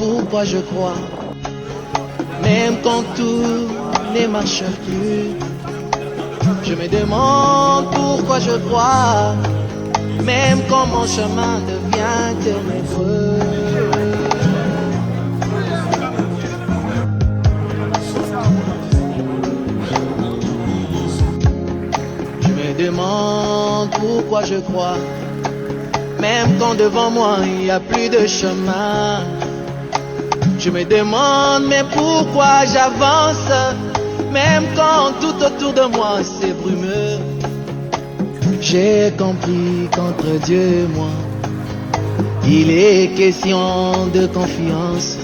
pourquoi je crois, même quand tout ne marche plus. Je me demande pourquoi je crois, même quand mon chemin devient ténébreux. Je me demande pourquoi je crois, même quand devant moi il n'y a plus de chemin. Je me demande mais pourquoi j'avance, même quand tout autour de moi c'est brumeux. J'ai compris qu'entre Dieu et moi, il est question de confiance.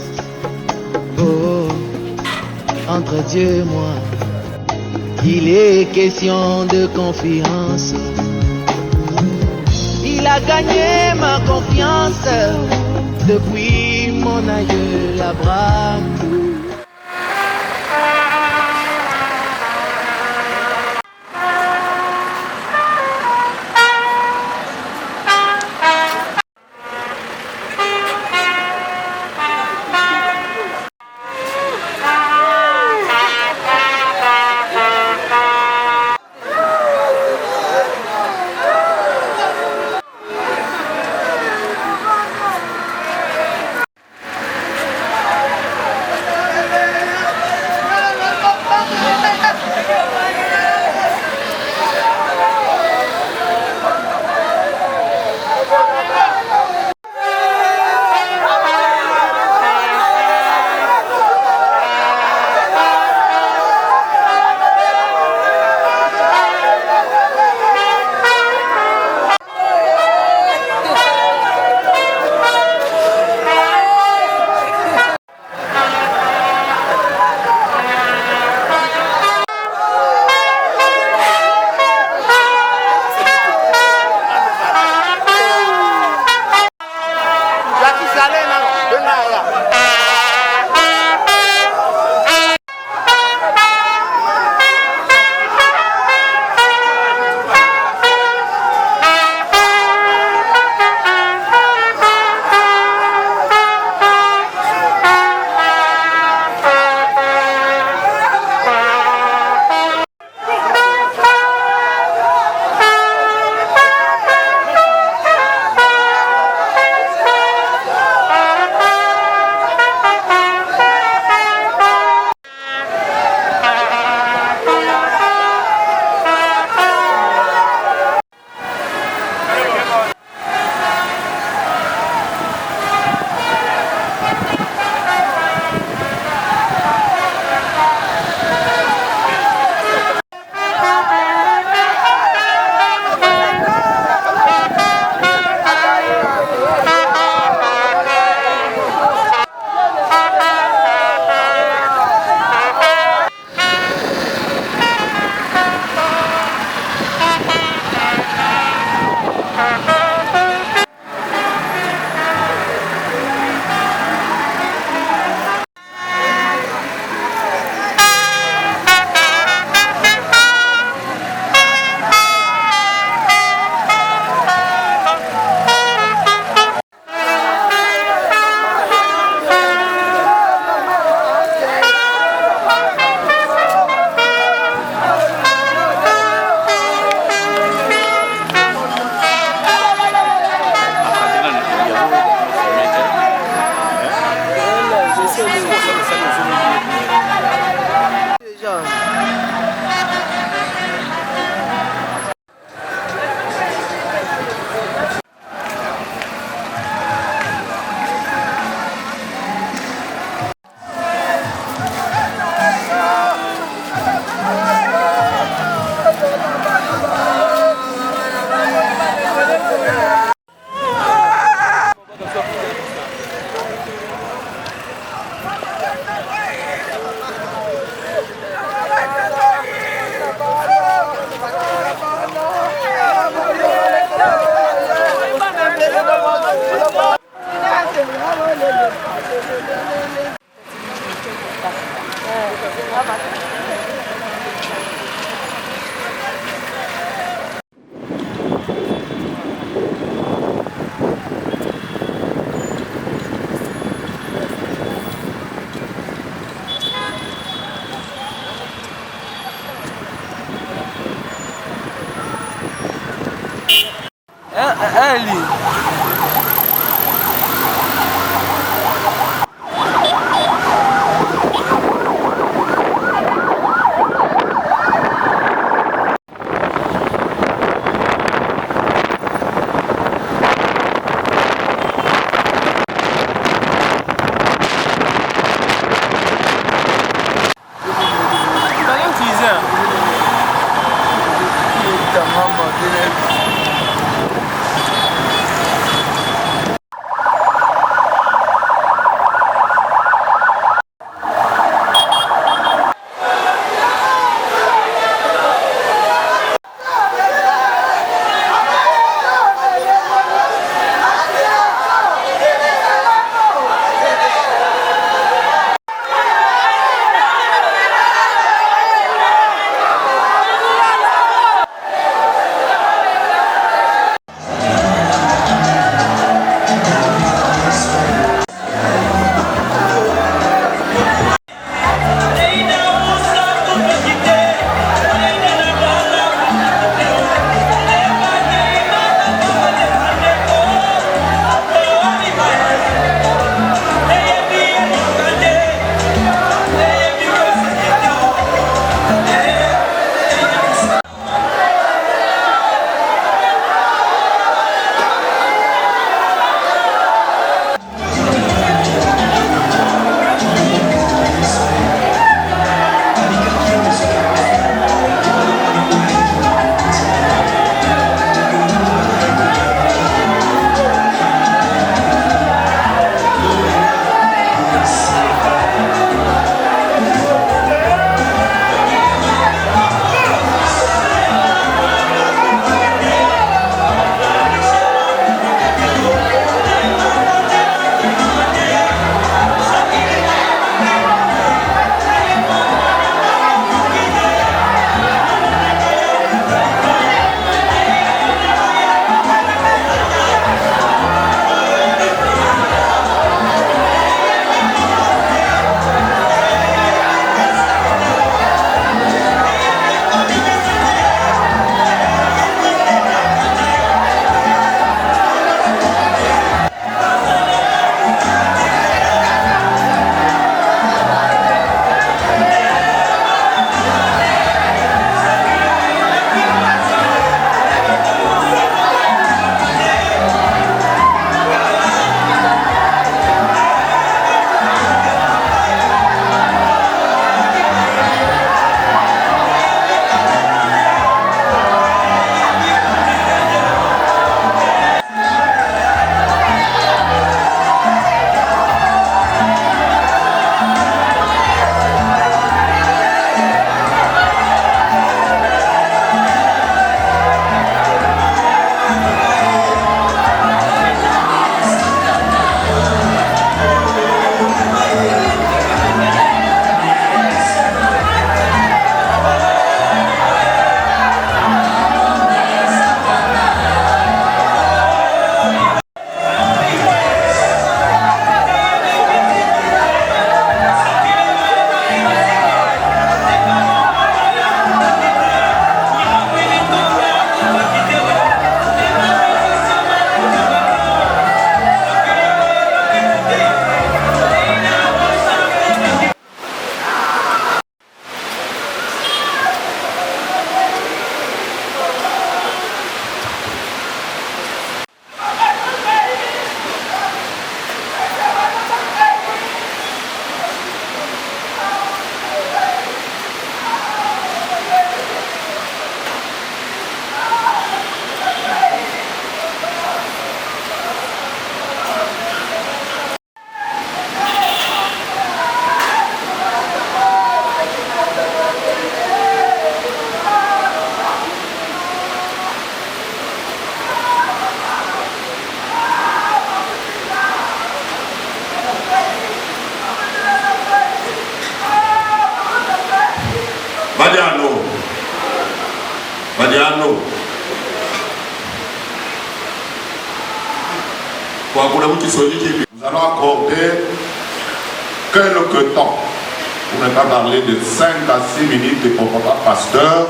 Oh, entre Dieu et moi, il est question de confiance. Il a gagné ma confiance depuis mon aïeul Abraham. Madiano. Nous allons accorder quelques temps pour ne pas parler de 5 à 6 minutes pour papa pasteur.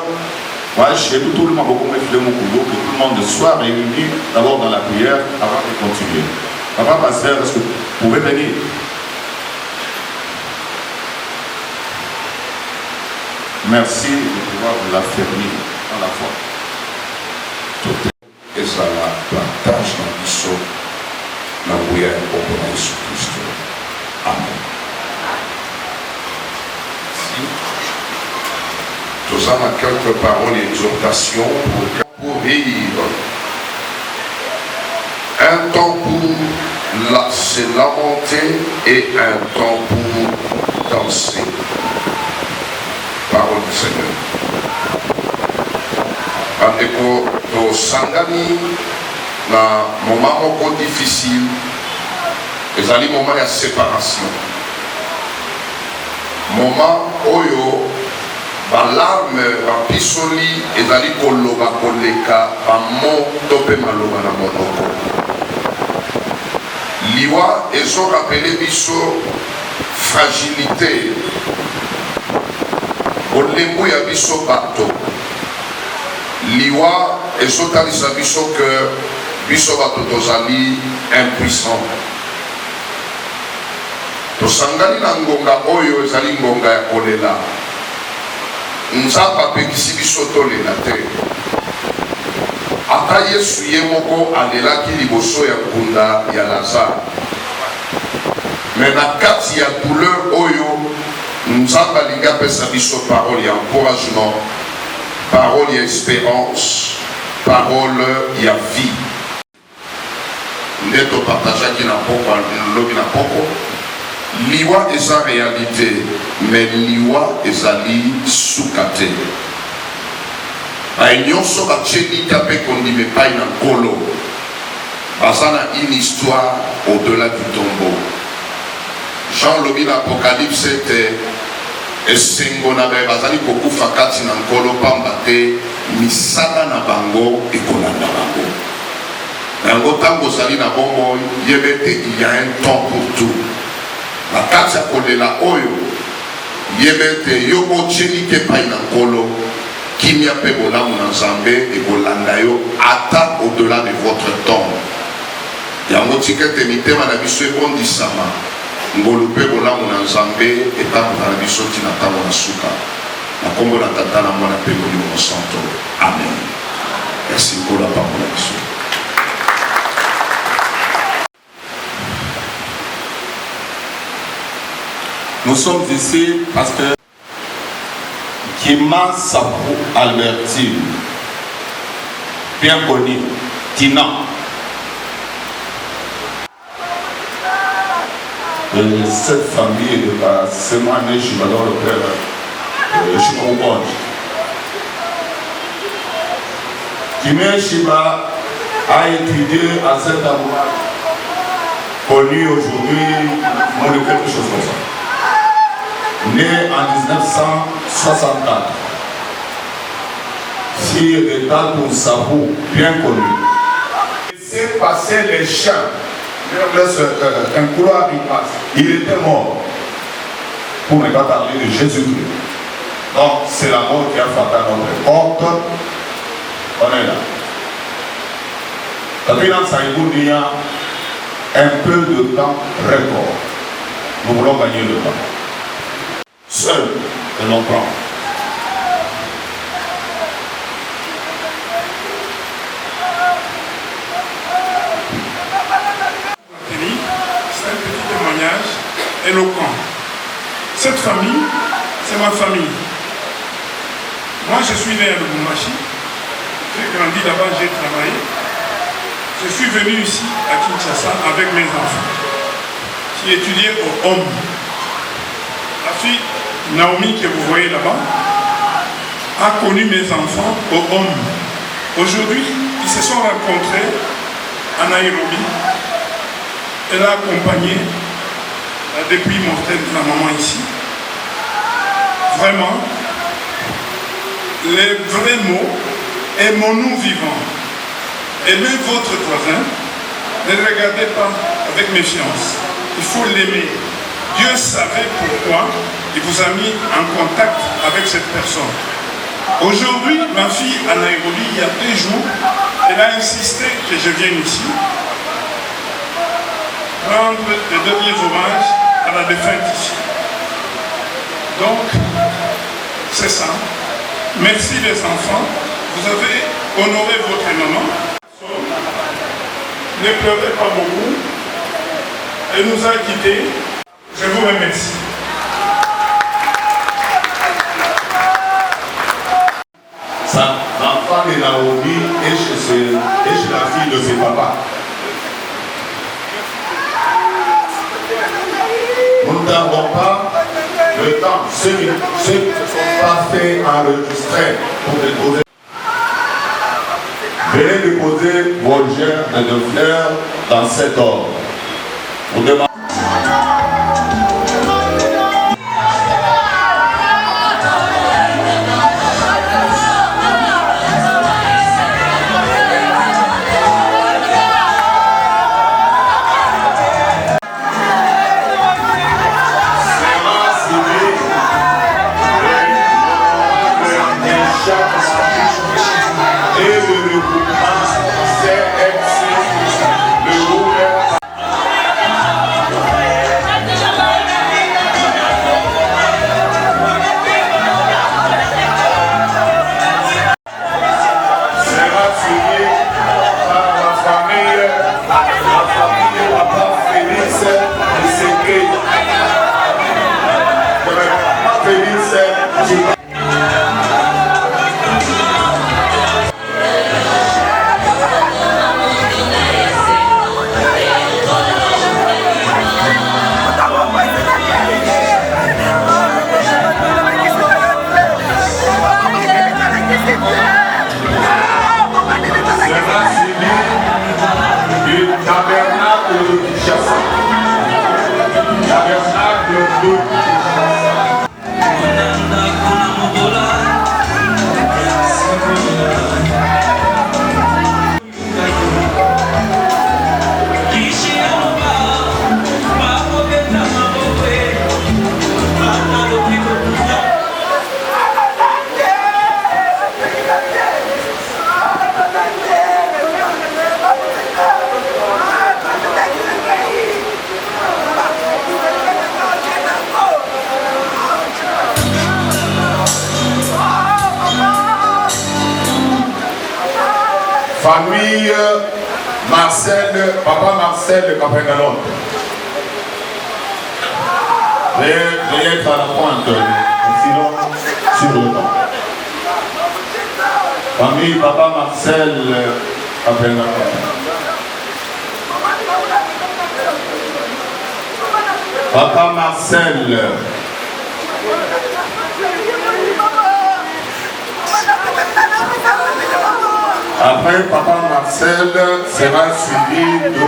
Voilà, chez tout le monde, que tout le monde soit réuni d'abord dans la prière avant de continuer. Papa pasteur, est-ce que vous pouvez venir? Merci de pouvoir vous affermir dans la foi. Tout est ça là, partage dans l'issue, dans le prière au nom de Jésus-Christ. Amen. Nous avons quelques paroles et exhortations pour vivre. Un temps pour se lamenter et un temps pour danser. Parole du Seigneur. Andeko to sangani na moment moko difficile. Ezali moment ya séparation. Moment oyo balarme bapisoli ezali koloba koleka bamo to pe maloba na monoko. Liwa ezo rappele biso fragilité. Olembu ya biso bato. Liwa ezo talisa biso que biso bato tozali impuissant. Tosangani na ngonga oyo ezali ngonga ya kolela. Nzapa apekisi biso tolela te. Ata Yesu ye moko alelaki liboso ya nkunda ya Lazare. Mais na kati ya douleur oyo Nzamba alingi apesa biso parole ya encouragement, parole ya espérance, parole ya vie. Nde topartageaki na poko lobi na poko. Liwa eza réalité, mais liwa ezali suka te. Baye nyonso batielika mpe kondima epai na nkolo baza na une histoire au-delà du tombeau. Jean lobi na Apocalypse ete esengo na baye bazali kokufa kati na nkolo pamba te misala na bango ekolanda bango. Yango ntango ozali na bongo yeba ete il y a un temps pour tout. La kati ya kolela oyo yeba ete yo botielika epai na nkolo kimia mpe bolamu na Nzambe ekolanda yo ata au-delà de votre tombe. Yango tika ete mitema na biso ebondisama ngolu mpe bolamu na Nzambe etambola na biso tina ntango na suka. Na kombo na Tata na Mwana mpe Molimo Santo. Amen. Merci pour la parole na biso. Nous sommes ici parce que Kima Sabou Albertine, bien connu, Tina. Cette famille de la semaine, je m'adore le père, je comprends. Kima Shiba a étudié à cet endroit, connu aujourd'hui, on est quelque chose comme ça. Né en 1964, fille de Tatou Sabou, bien connu. Laissez passer les champs, un couloir il passe. Il était mort pour ne pas parler de Jésus-Christ. Donc c'est la mort qui a frappé à notre porte. On est là. Depuis dans Saïboun, il y a un peu de temps record. Nous voulons gagner le temps. Seul que l'on prend. C'est un petit témoignage éloquent. Cette famille, c'est ma famille. Moi, je suis né à Lubumbashi. J'ai grandi là-bas, j'ai travaillé. Je suis venu ici à Kinshasa avec mes enfants. J'ai étudié au HOM. La fille Naomi que vous voyez là-bas a connu mes enfants au HOM. Aujourd'hui, ils se sont rencontrés à Nairobi. Elle a accompagné la dépouille mortelle de la maman ici. Vraiment, les vrais mots Aimons-nous vivants. Aimez votre voisin. Ne le regardez pas avec méfiance. Il faut l'aimer. Dieu savait pourquoi il vous a mis en contact avec cette personne. Aujourd'hui, ma fille à Nairobi, il y a 2 jours, elle a insisté que je vienne ici rendre les derniers hommages à la défunte ici. Donc, c'est ça. Merci les enfants. Vous avez honoré votre maman. Ne pleurez pas beaucoup. Elle nous a quittés. Je vous remercie. Ma femme est Naomi et chez la fille de ses papas. Nous n'avons pas le temps. Ceux qui ne sont pas faits enregistrer pour déposer. Venez déposer vos germes de fleurs dans cet ordre. Vous demandez. Famille Marcel, papa Marcel de Capengalon. Veuillez être à la pointe, sinon sur le temps. Famille papa Marcel Capengalon. Papa Marcel. Après, papa Marcel sera suivi de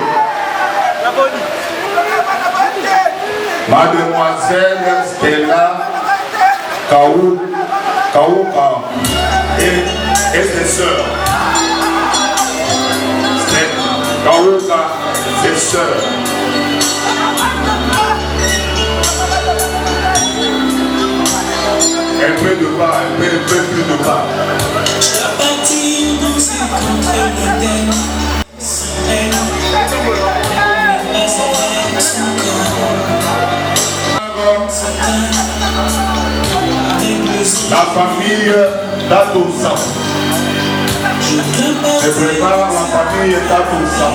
mademoiselle Stella Kaouka et ses sœurs. Kaouka, ses sœurs. Un peu de bas, un peu plus de bas. La famille d'Adoussa. Je prépare la famille d'Adoussa.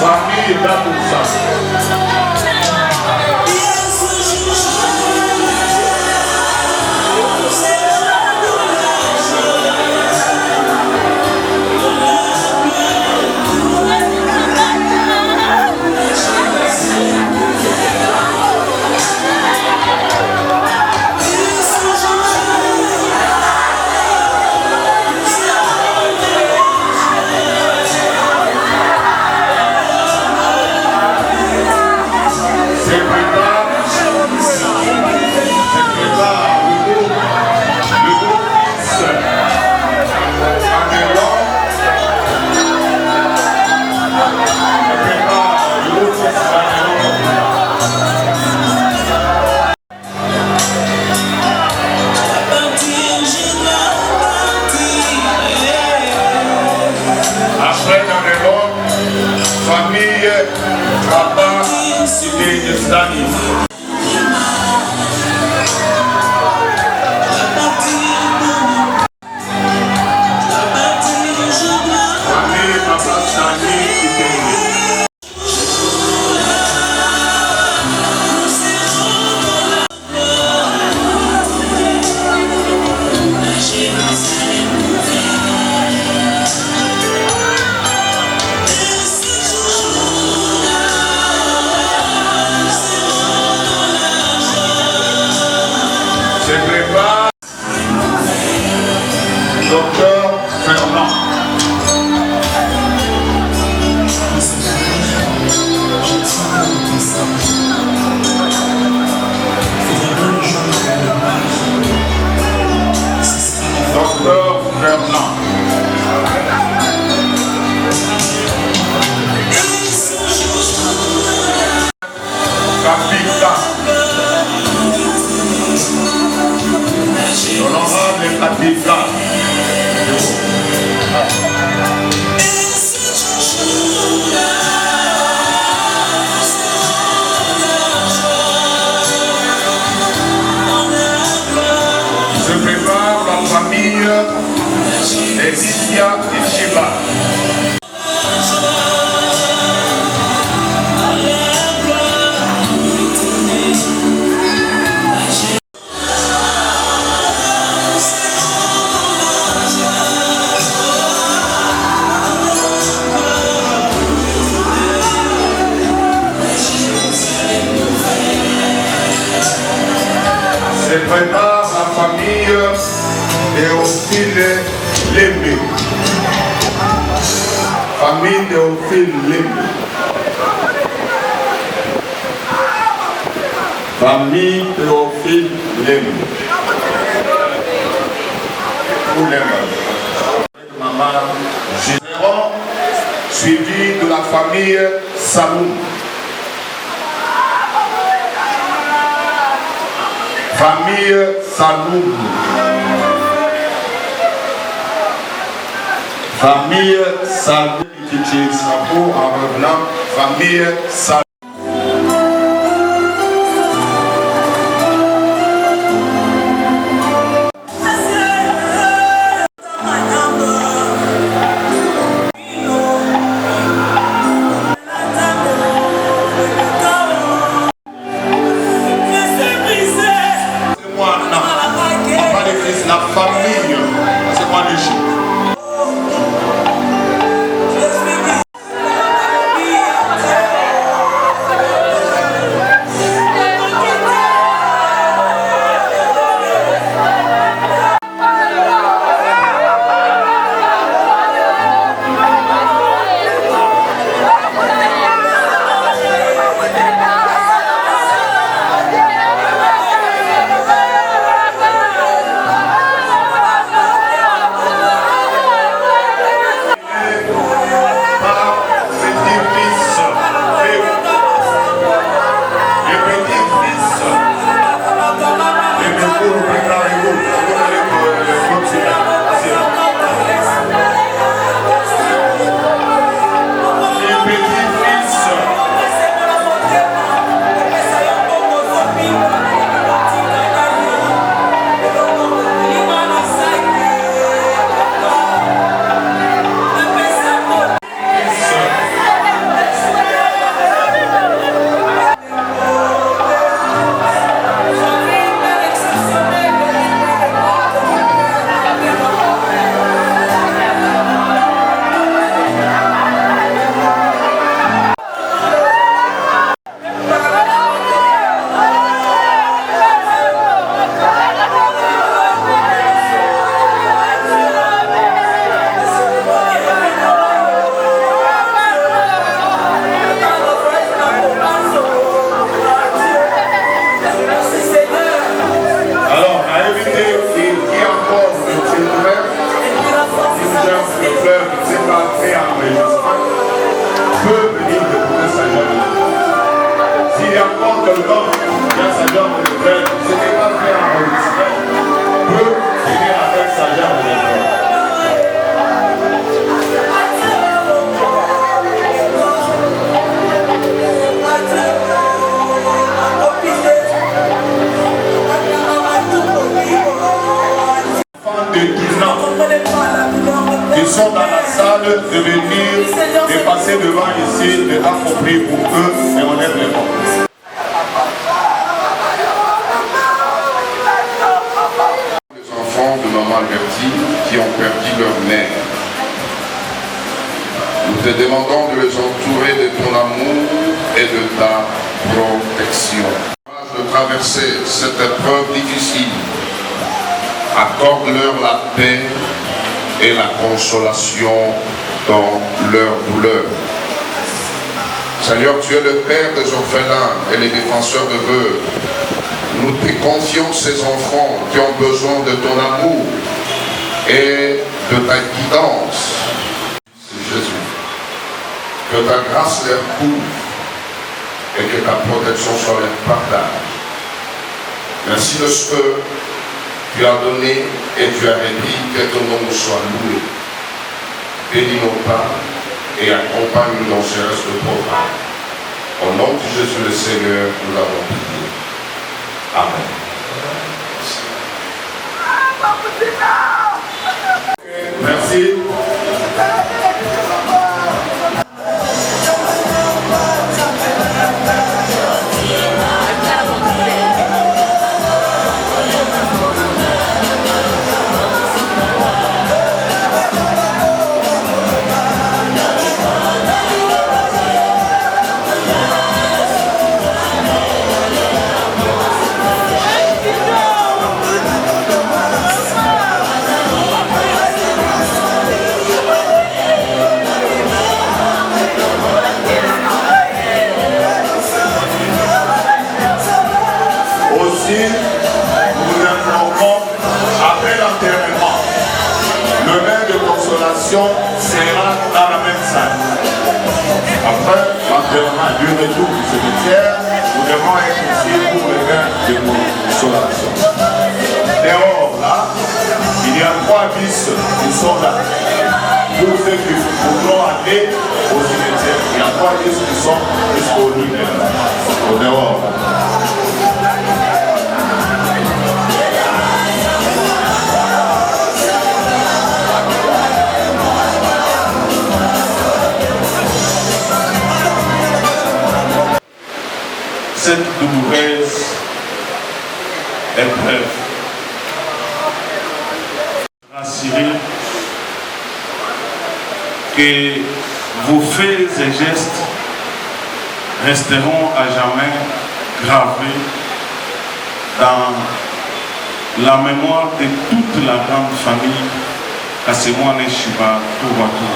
Famille d'Adoussa. Stani. Famille Papa Stani Kitenge. Se prépare Docteur Fernand. Docteur Fernand. Capitaine. L'honorable capitaine. Se prépare la famille Laetitia et Sheba. Se prépare la famille Théophile Lembe. Famille Théophile Lembe. Famille Théophile Lembe. Pour les maman Généron, suivi de la famille Salou. Famille Saloum. Famille Saloum. En revenant, famille Saloum. La famille, c'est moi l'Égypte. besoin ici de accomplir pour eux et on lève les mains. Les enfants de Maman Albertine qui ont perdu leur mère. Nous te demandons de les entourer de ton amour et de ta protection. De traverser cette épreuve difficile, accorde-leur la paix et la consolation dans leur douleur. Seigneur, tu es le Père des orphelins et les défenseurs de veuves. Nous te confions ces enfants qui ont besoin de ton amour et de ta guidance. C'est Jésus. Que ta grâce leur couvre et que ta protection soit leur partage. Merci de ce que tu as donné et tu as réduit, que ton nom soit loué. Bénis nos pas et accompagne-nous dans ce reste de programme. Au nom de Jésus le Seigneur, nous l'avons prié. Amen. Merci. Nous informons, après l'enterrement, le bain de consolation sera dans la même salle. Après l'enterrement du retour du cimetière, nous devons être ici pour le bain de consolation. Dehors, là, il y a 3 bis qui sont là. Pour ceux qui voudront aller au cimetière, il y a 3 bis qui sont jusqu'au au dehors. Cette douloureuse épreuve, rassurer que vos faits et gestes resteront à jamais gravés dans la mémoire de toute la grande famille Kasemouane Shiba Toubatou.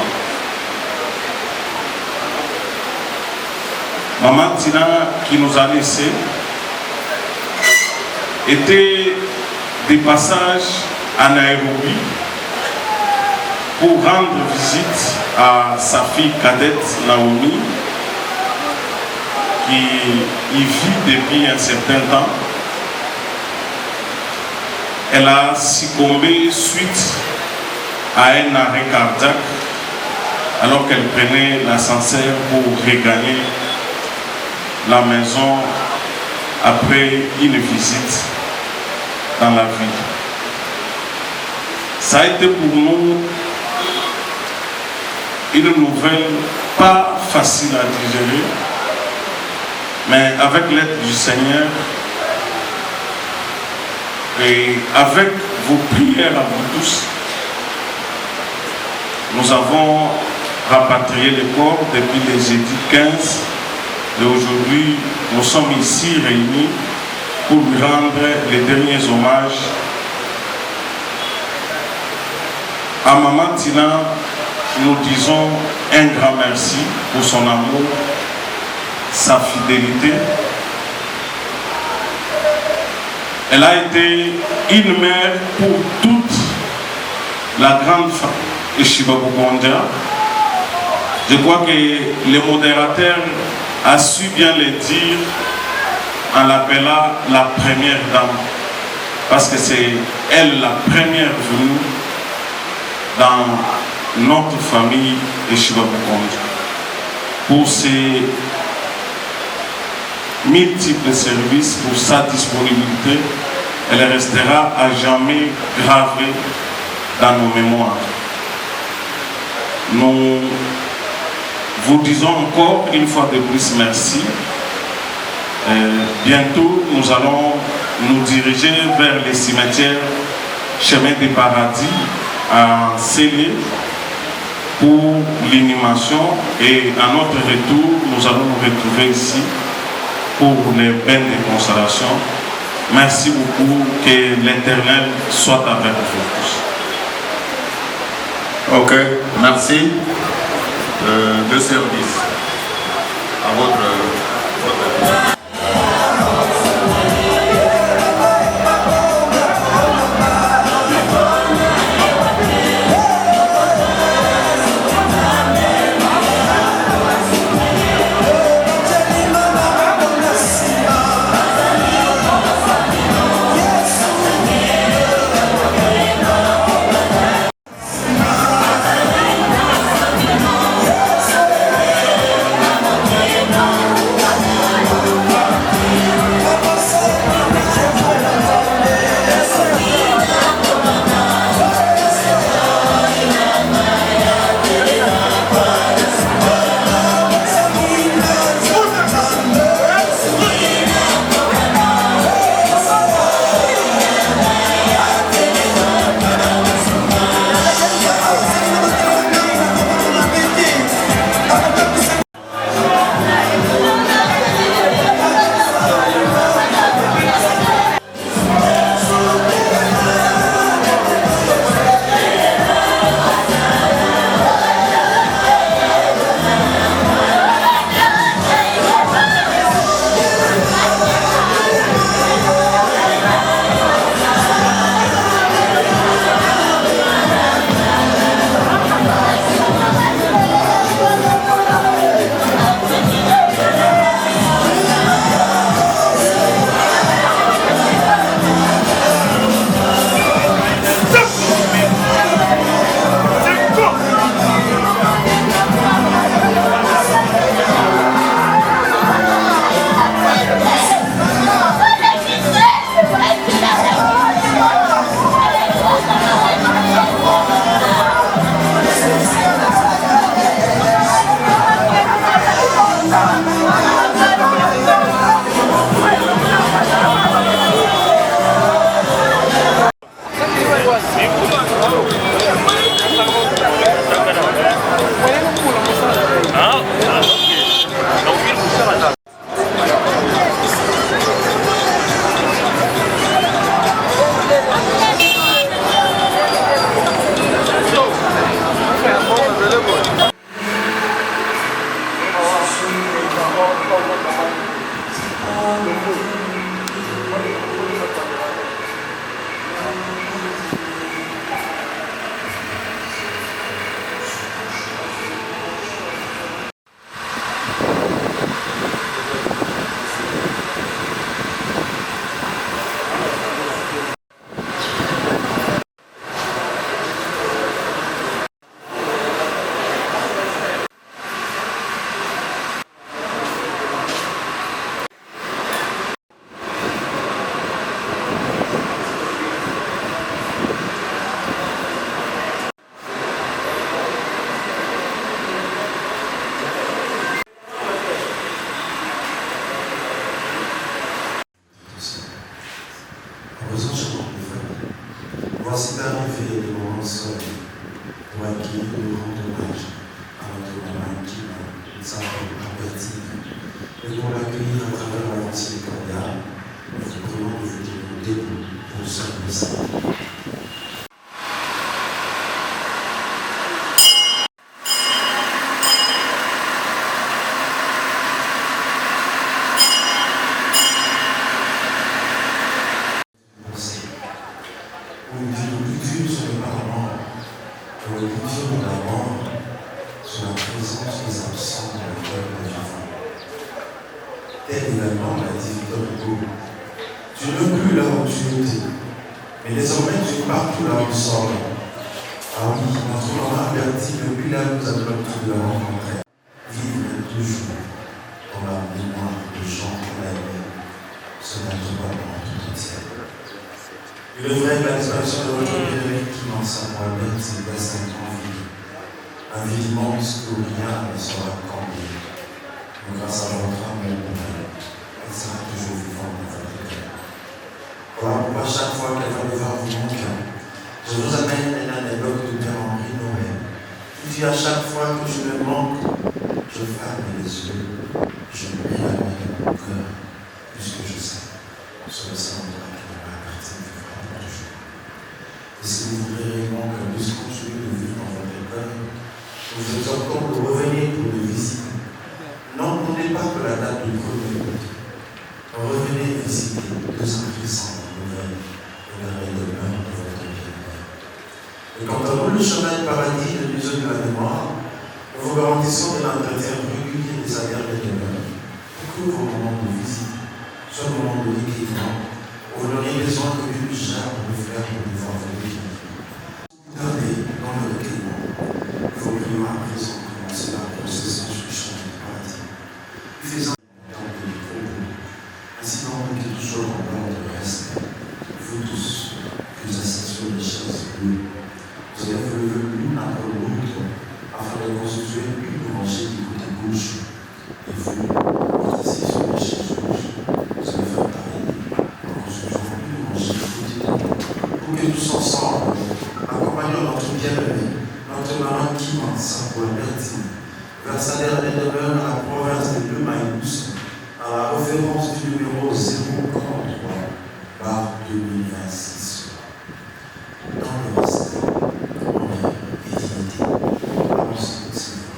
Maman Tina, qui nous a laissés, était des passages à Nairobi pour rendre visite à sa fille cadette Naomi, qui y vit depuis un certain temps. Elle a succombé suite à un arrêt cardiaque alors qu'elle prenait l'ascenseur pour regagner la maison après une visite dans la ville. Ça a été pour nous une nouvelle pas facile à digérer, mais avec l'aide du Seigneur et avec vos prières à vous tous, nous avons rapatrié le corps depuis le jeudi 15. Et aujourd'hui, nous sommes ici réunis pour lui rendre les derniers hommages à Maman Tina. Nous disons un grand merci pour son amour, sa fidélité. Elle a été une mère pour toute la grande famille Shiba Bugondia. Je crois que les modérateurs a su bien le dire en l'appelant la première dame, parce que c'est elle la première venue dans notre famille de Shiba Bugondia. Pour ses multiples services, pour sa disponibilité, elle restera à jamais gravée dans nos mémoires. Nous vous disons encore une fois de plus merci. Bientôt, nous allons nous diriger vers les cimetières Chemin des Paradis à Célé pour l'inhumation, et à notre retour, nous allons nous retrouver ici pour les bains de consolation. Merci beaucoup, que l'Éternel soit avec vous tous. Ok, merci. De service à votre... Voici arrivé le moment seul pour accueillir le grand hommage à notre maman qui nous a avertis. Et pour l'accueillir à travers l'avancée cordiale, nous vous prions de vous tenir debout pour servir ça. Tu n'es plus là où tu étais, mais désormais tu es partout là où nous sommes. Ah oui, notre maman avertit depuis là où nous avons l'habitude de la rencontrer. Vive toujours dans la mémoire de gens qu'on a aimés, ce notre maman tout entière. Et le vrai la disparition de votre Bénédicte qui m'en Mohamed, c'est bassin en vie. un vide immense où rien ne sera comblé. Mais grâce à votre amour, elle sera toujours vivante dans votre cœur. Voilà pourquoi chaque fois qu'elle va devoir vous manquer, je vous amène une anecdote de Père Henri Noël. Il dit à chaque fois que je me manque, je ferme les yeux, je mets la main dans mon cœur, puisque je sais, sur le sang de la qui me appartient vivra pour toujours. Et si vous voudrez réellement que nous continuions de vivre dans votre cœur, nous vous exhortons de revenir pour le visiter. N'entendez pas que la date de premier but. Revenez visiter 200 puissants nouvelles et la demeure de votre bien-aimé. Et quant à vous, le chemin du paradis, le musée de la mémoire, nous vous garantissons de l'entretien régulier de sa dernière demeure, pour que vos moments de visite soient moments de l'équilibre, où vous n'auriez besoin que d'une gerbe de fer pour pouvoir vous vivre. Regardez dans le recueillement, vos prions à présent commencer par le processus du chemin du paradis. Faisant ainsi donc que toujours en ordre de respect, vous tous, vous asseyez sur les chaises bleues, vous allez vous lever l'une après l'autre afin de constituer une rangée du côté gauche. Et vous asseyez sur les chaises rouges, vous allez faire pareil en constituant une rangée du côté droit. Pour que tous ensemble, accompagnons notre bien-aimé, notre marin qui sa pour Bertine, vers sa dernière demeure à la province de Lemaïus, à la référence du numéro 043 par 2026. Dans le reste, honneur et dignité. Allons-y, Seigneur.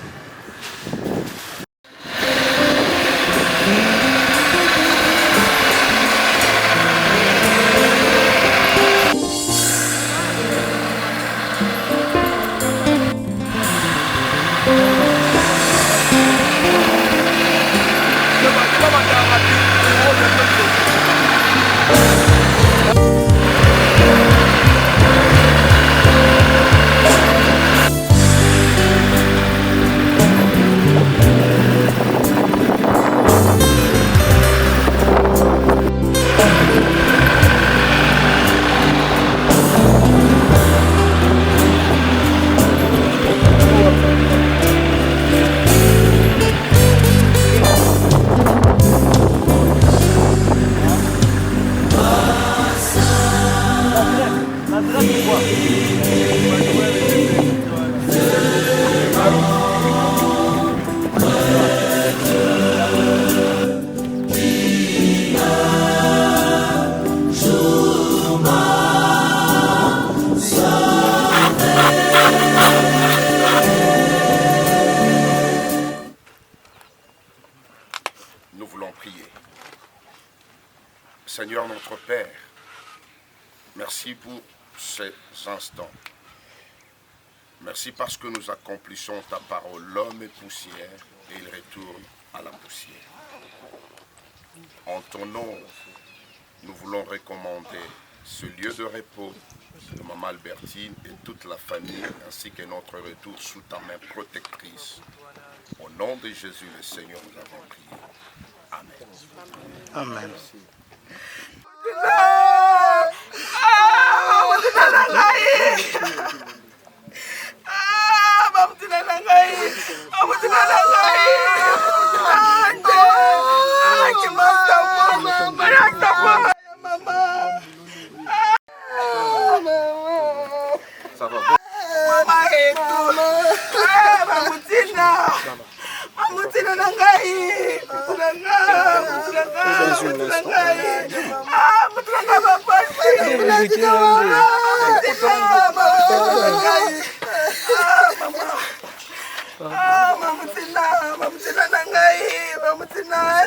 Nous voulons prier. Seigneur notre Père, merci pour ces instants. Merci parce que nous accomplissons ta parole. L'homme est poussière et il retourne à la poussière. En ton nom, nous voulons recommander ce lieu de repos de Maman Albertine et toute la famille, ainsi que notre retour sous ta main protectrice. Au nom de Jésus le Seigneur, nous avons prié. Amen. Amen. Mama Tina,